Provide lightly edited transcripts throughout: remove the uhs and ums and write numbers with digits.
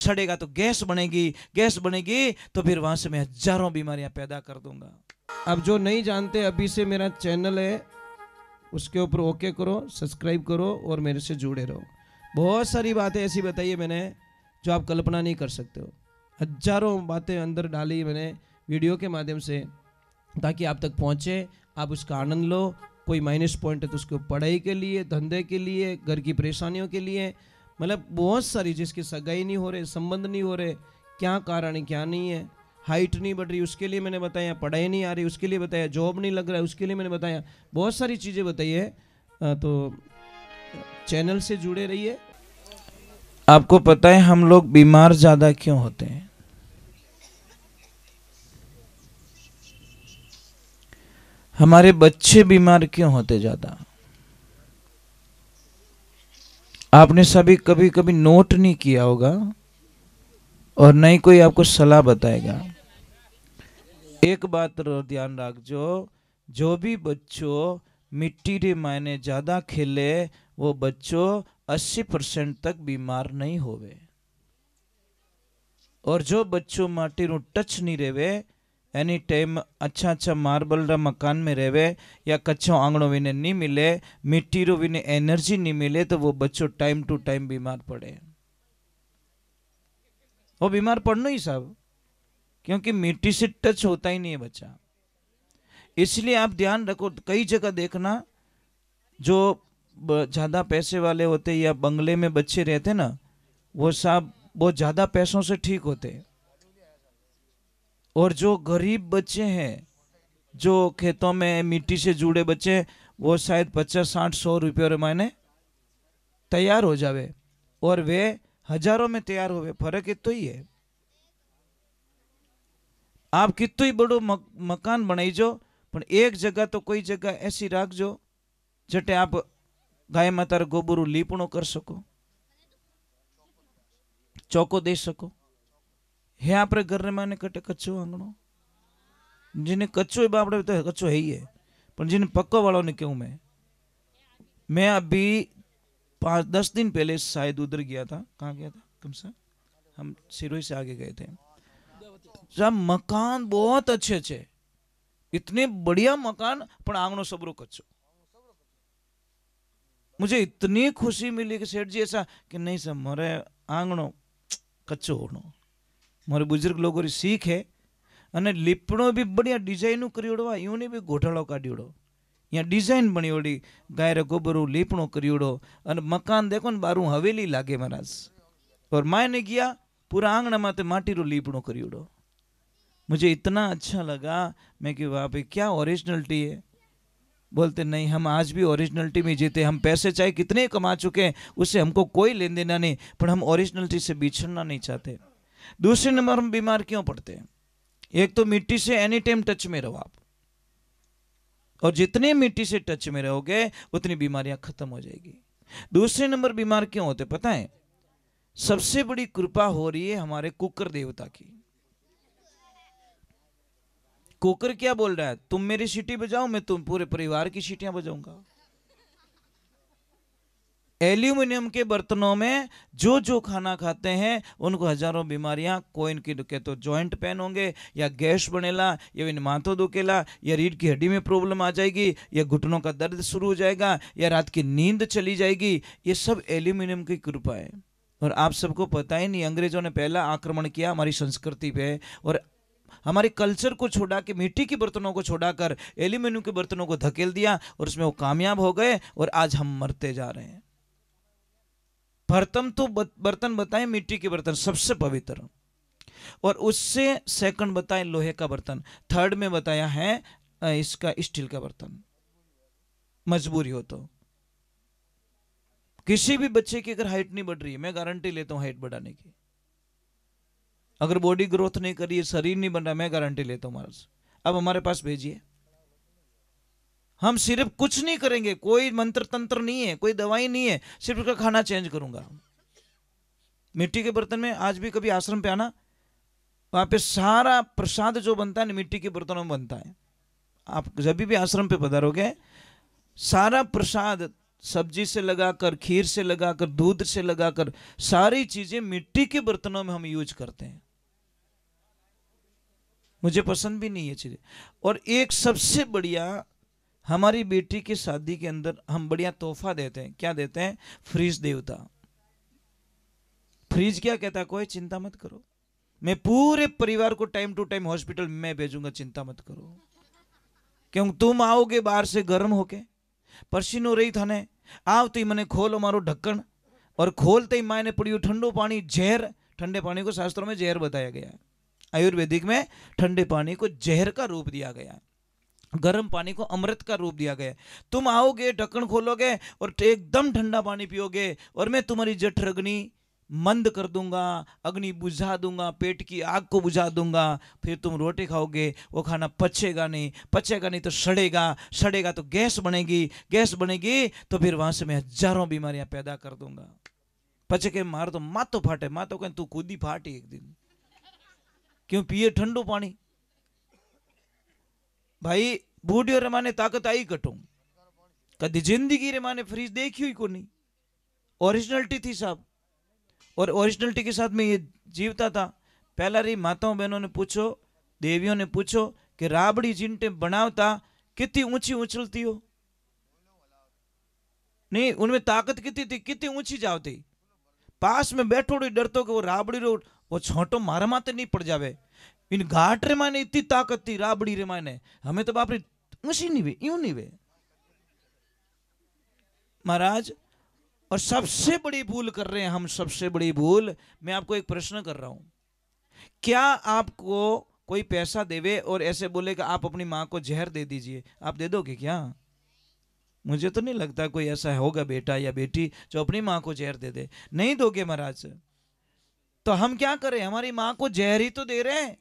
सड़ेगा तो गैस बनेगी, गैस बनेगी तो फिर वहां से मैं हजारों बीमारियां पैदा कर दूंगा। अब जो नहीं जानते, अभी से मेरा चैनल है, उसके ऊपर ओके करो, सब्सक्राइब करो और मेरे से जुड़े रहो। बहुत सारी बातें ऐसी बताई है मैंने जो आप कल्पना नहीं कर सकते हो। हजारों बातें अंदर डाली मैंने वीडियो के माध्यम से, ताकि आप तक पहुंचे, आप उसका आनंद लो। कोई माइनस पॉइंट है तो उसको पढ़ाई के लिए, धंधे के लिए, घर की परेशानियों के लिए, मतलब बहुत सारी, जिसकी सगाई नहीं हो रहे, संबंध नहीं हो रहे, क्या कारण है क्या नहीं है, हाइट नहीं बढ़ रही उसके लिए मैंने बताया, पढ़ाई नहीं आ रही उसके लिए बताया, जॉब नहीं लग रहा है उसके लिए मैंने बताया, बहुत सारी चीज़ें बताई है। तो चैनल से जुड़े रहिए। आपको पता है हम लोग बीमार ज्यादा क्यों होते हैं? हमारे बच्चे बीमार क्यों होते ज्यादा? आपने सभी कभी कभी नोट नहीं किया होगा और नहीं कोई आपको सलाह बताएगा। एक बात ध्यान रखो, जो भी बच्चों मिट्टी रे मायने ज्यादा खेले वो बच्चों 80% तक बीमार नहीं होवे। और जो बच्चों माटी रू टच नहीं रेवे, एनी टाइम अच्छा अच्छा मार्बल रा मकान में रेवे या कच्चो आंगणो विने नहीं मिले, मिट्टी रो विने एनर्जी नहीं मिले, तो वो बच्चों टाइम टू टाइम बीमार पड़े। वो बीमार पड़ना ही सब, क्योंकि मिट्टी से टच होता ही नहीं है बच्चा। इसलिए आप ध्यान रखो, कई जगह देखना जो ज्यादा पैसे वाले होते या बंगले में बच्चे रहते ना, वो सब बहुत ज्यादा पैसों से ठीक होते। और जो गरीब बच्चे हैं, जो खेतों में मिट्टी से जुड़े बच्चे, वो शायद 50-60-100 रुपये मायने तैयार हो जावे और वे हजारों में तैयार होवे। फर्क इतो ही है। आप कितो ही बड़ो मकान बनाईजो, पर एक जगह तो कोई जगह ऐसी राखजो जटे आप गाय माता गोबरू लीपणो कर सको, चौको दे सको। है आप घर में कटे कच्चो आंगणो, जिन्हें कच्चो ही बापड़े तो कच्चो है ही है, पर जिन्हें पक्को वालों ने क्यों। मैं अभी 5-10 दिन पहले शायद उधर गया था। कहाँ गया था? कम से हम सिरोही से आगे गए थे। जब मकान बहुत अच्छे अच्छे, इतने बढ़िया मकान, पर आंगणो सबरो कच्चो। मुझे इतनी खुशी मिली कि सेठ जी ऐसा कि नहीं सर, मारे आंगणो कच्चो होनो। मारे बुजुर्ग लोगों की सीख है। अने लीपणो भी बढ़िया डिजाइन करियोड़ो, यूं नहीं भी गोठाड़ो काढ़ियोड़ो, यहाँ डिजाइन बनियोड़ी, गाय गोबरू लीपणो करियोड़ो। अने मकान देखो न बारू हवेली लागे महाराज। और मायने गया पूरा आंगणा माते माटी रो लीपणो करियोड़ो। मुझे इतना अच्छा लगा, मैं कि वाह भाई क्या ओरिजिनलिटी है। बोलते नहीं, हम आज भी ओरिजिनलिटी में जीते। हम पैसे चाहे कितने कमा चुके हैं, उससे हमको कोई लेन देना नहीं, पर हम ओरिजिनलिटी से बिछड़ना नहीं चाहते। दूसरे नंबर, हम बीमार क्यों पड़ते हैं? एक तो मिट्टी से एनी टाइम टच में रहो आप, और जितने मिट्टी से टच में रहोगे उतनी बीमारियां खत्म हो जाएगी। दूसरे नंबर बीमार क्यों होते पता है? सबसे बड़ी कृपा हो रही है हमारे कुकर देवता की। कुकर क्या बोल रहा है? तुम मेरी सीटी बजाओ, मैं तुम पूरे परिवार की सीटियां बजाऊंगा। एल्यूमिनियम के बर्तनों में जो जो खाना खाते हैं उनको हजारों बीमारियां, कोई इनकी के तो जॉइंट पेन होंगे, या गैस बनेला, या इन माथो दुखेला, या रीढ़ की हड्डी में प्रॉब्लम आ जाएगी, या घुटनों का दर्द शुरू हो जाएगा, या रात की नींद चली जाएगी। ये सब एल्यूमिनियम की कृपा है। और आप सबको पता ही नहीं, अंग्रेजों ने पहला आक्रमण किया हमारी संस्कृति पे, और हमारे कल्चर को छोड़ा के, मिट्टी के बर्तनों को छोड़ाकर एल्यूमिनियम के बर्तनों को धकेल दिया, और उसमें वो कामयाब हो गए, और आज हम मरते जा रहे हैं। प्रथम तो बर्तन बताएं मिट्टी के बर्तन सबसे पवित्र, और उससे सेकंड बताएं लोहे का बर्तन, थर्ड में बताया है इसका स्टील का बर्तन। मजबूरी हो तो किसी भी बच्चे की अगर हाइट नहीं बढ़ रही है, मैं गारंटी लेता हूं हाइट बढ़ाने की। अगर बॉडी ग्रोथ नहीं करी है, शरीर नहीं बन रहा, मैं गारंटी लेता हूं महाराज, अब हमारे पास भेजिए। हम सिर्फ कुछ नहीं करेंगे, कोई मंत्र तंत्र नहीं है, कोई दवाई नहीं है, सिर्फ उसका खाना चेंज करूंगा। मिट्टी के बर्तन में आज भी कभी आश्रम पे आना, वहां पे सारा प्रसाद जो बनता है मिट्टी के बर्तनों में बनता है। आप जब भी आश्रम पे पधारोगे, सारा प्रसाद सब्जी से लगाकर, खीर से लगाकर, दूध से लगाकर, सारी चीजें मिट्टी के बर्तनों में हम यूज करते हैं। मुझे पसंद भी नहीं ये चीजें। और एक सबसे बढ़िया, हमारी बेटी की शादी के अंदर हम बढ़िया तोहफा देते हैं। क्या देते हैं? फ्रिज देवता। फ्रिज क्या कहता है? कोई चिंता मत करो, मैं पूरे परिवार को टाइम टू टाइम हॉस्पिटल में भेजूंगा, चिंता मत करो। क्यों? तुम आओगे बाहर से गर्म होके, पसीनो रही थाने, आवते ही मने खोलो मारो ढक्कन, और खोलते ही मायने पड़ियो ठंडो पानी, जहर। ठंडे पानी को शास्त्रों में जहर बताया गया है, आयुर्वेदिक में ठंडे पानी को जहर का रूप दिया गया है, गर्म पानी को अमृत का रूप दिया गया है। तुम आओगे, ढक्कन खोलोगे और एकदम ठंडा पानी पियोगे, और मैं तुम्हारी जठर अग्नि मंद कर दूंगा, अग्नि बुझा दूंगा, पेट की आग को बुझा दूंगा। फिर तुम रोटी खाओगे, वो खाना पचेगा नहीं, पचेगा नहीं तो सड़ेगा, सड़ेगा तो गैस बनेगी, गैस बनेगी तो फिर वहां से मैं हजारों बीमारियां पैदा कर दूंगा। पचे के मार तो माँ तो फाटे, माँ तो कहें तू खुद ही फाटी एक दिन, क्यों पिए ठंडो पानी। भाई बूढ़ी रे माने ताकत आई कटू, कदी जिंदगी रे माने फ्रिज देखी हुई को नहीं, ओरिजिनलिटी थी साहब। और ओरिजिनलिटी के साथ में ये जीवता था। पहला री माताओं बहनों ने पूछो, देवियों ने पूछो कि राबड़ी जिनटे बनावता कितनी ऊंची उछलती हो, नहीं उनमें ताकत कितनी थी, कितनी ऊंची जावती। पास में बैठो डरतो कि वो राबड़ी रो वो छोटो मारा माते नहीं पड़ जावे। इन घाट रे माने इतनी ताकत थी राबड़ी रे माने, हमें तो बापरी ऊंची नहीं वे, यूं नहीं वे महाराज। और सबसे बड़ी भूल कर रहे हैं हम, सबसे बड़ी भूल। मैं आपको एक प्रश्न कर रहा हूं, क्या आपको कोई पैसा देवे और ऐसे बोले कि आप अपनी मां को जहर दे दीजिए, आप दे दोगे क्या? मुझे तो नहीं लगता कोई ऐसा होगा बेटा या बेटी जो अपनी मां को जहर दे दे। नहीं दोगे महाराज। तो हम क्या करें? हमारी मां को जहर ही तो दे रहे हैं।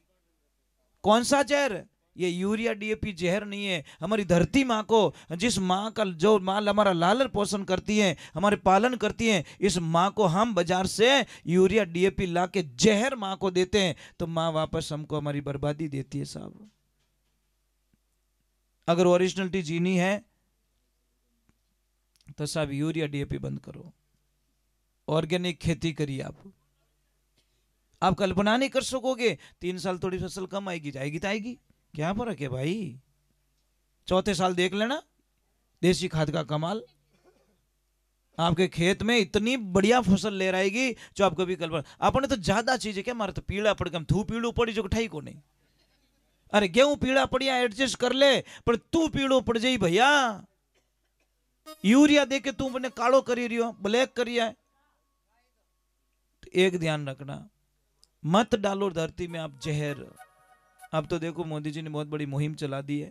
कौन सा जहर? ये यूरिया डीएपी जहर नहीं है। हमारी धरती माँ को, जिस माँ का, जो माँ हमारा लालन पोषण करती है, हमारे पालन करती है, इस माँ को हम बाजार से यूरिया डीएपी ला के जहर माँ को देते हैं, तो माँ वापस हमको हमारी बर्बादी देती है साहब। अगर ओरिजिनलिटी जीनी है तो साहब यूरिया डीएपी बंद करो, ऑर्गेनिक खेती करिए। आप कल्पना नहीं कर सकोगे, 3 साल थोड़ी फसल कम आएगी, जाएगी तो आएगी, क्या फर्क है भाई। चौथे साल देख लेना देसी खाद का कमाल, आपके खेत में इतनी बढ़िया फसल ले आएगी जो आप कभी कल्पना। आपने तो ज्यादा चीज है क्या, मारे तो पीला पड़ गया, थू पीड़ू पड़ी जो ठाई को नहीं। अरे गेहूं पीड़ा पड़िया एडजस्ट कर ले, पर तू पीड़ो पड़ जाई भैया। यूरिया दे के तू अपने कालो करी रही हो, ब्लैक करिया। तो एक ध्यान रखना, मत डालो धरती में आप जहर। अब तो देखो मोदी जी ने बहुत बड़ी मुहिम चला दी है,